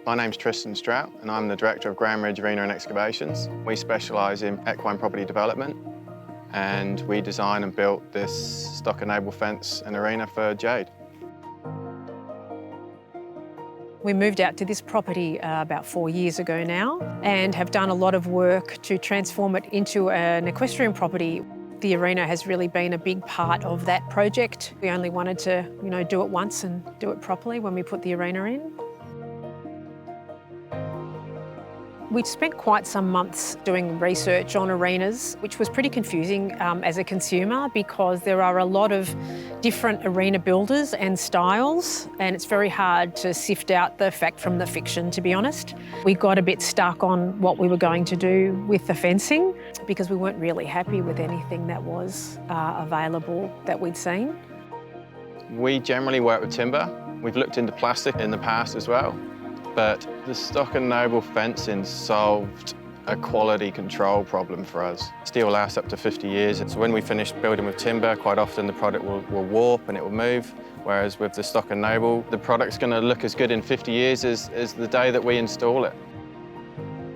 My name's Tristan Strout and I'm the Director of Grand Ridge Arena and Excavations. We specialise in equine property development and we designed and built this stock-enabled fence and arena for Jade. We moved out to this property about 4 years ago now and have done a lot of work to transform it into an equestrian property. The arena has really been a big part of that project. We only wanted to, do it once and do it properly when we put the arena in. We spent quite some months doing research on arenas, which was pretty confusing as a consumer because there are a lot of different arena builders and styles, and it's very hard to sift out the fact from the fiction, to be honest. We got a bit stuck on what we were going to do with the fencing because we weren't really happy with anything that was available that we'd seen. We generally work with timber. We've looked into plastic in the past as well. But the stock-enabled fencing solved a quality control problem for us. Steel lasts up to 50 years. So when we finish building with timber, quite often the product will warp and it will move. Whereas with the stock-enabled, the product's going to look as good in 50 years as the day that we install it.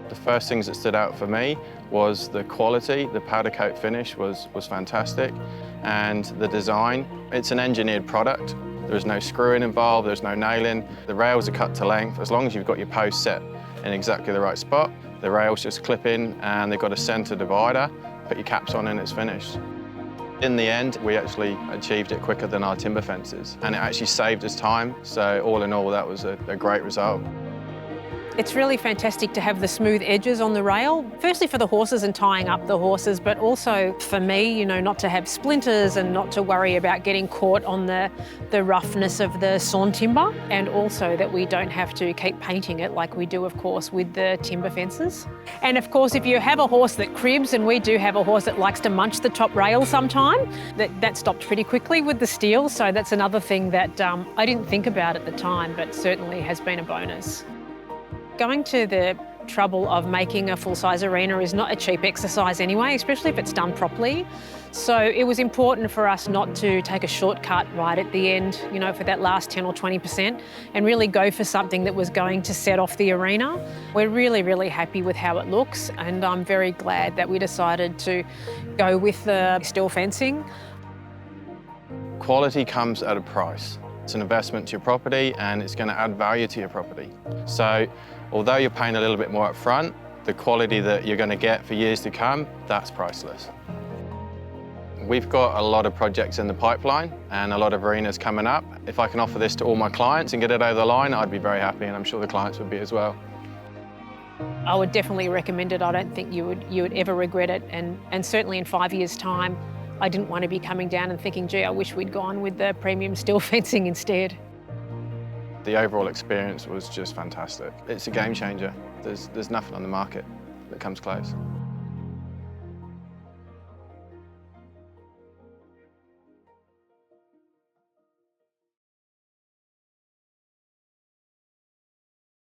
The first things that stood out for me was the quality. The powder coat finish was fantastic. And the design, it's an engineered product. There's no screwing involved, there's no nailing. The rails are cut to length. As long as you've got your post set in exactly the right spot, the rails just clip in and they've got a centre divider. Put your caps on and it's finished. In the end, we actually achieved it quicker than our timber fences and it actually saved us time. So all in all, that was a great result. It's really fantastic to have the smooth edges on the rail, firstly for the horses and tying up the horses, but also for me, not to have splinters and not to worry about getting caught on the roughness of the sawn timber, and also that we don't have to keep painting it like we do, of course, with the timber fences. And of course, if you have a horse that cribs, and we do have a horse that likes to munch the top rail sometime, that stopped pretty quickly with the steel, so that's another thing that I didn't think about at the time, but certainly has been a bonus. Going to the trouble of making a full-size arena is not a cheap exercise anyway, especially if it's done properly. So it was important for us not to take a shortcut right at the end, for that last 10 or 20%, and really go for something that was going to set off the arena. We're really, really happy with how it looks, and I'm very glad that we decided to go with the steel fencing. Quality comes at a price. It's an investment to your property and it's going to add value to your property. So although you're paying a little bit more up front, the quality that you're going to get for years to come, that's priceless. We've got a lot of projects in the pipeline and a lot of arenas coming up. If I can offer this to all my clients and get it over the line, I'd be very happy, and I'm sure the clients would be as well. I would definitely recommend it. I don't think you would ever regret it, and certainly in 5 years' time, I didn't want to be coming down and thinking, gee, I wish we'd gone with the premium steel fencing instead. The overall experience was just fantastic. It's a game changer. There's nothing on the market that comes close.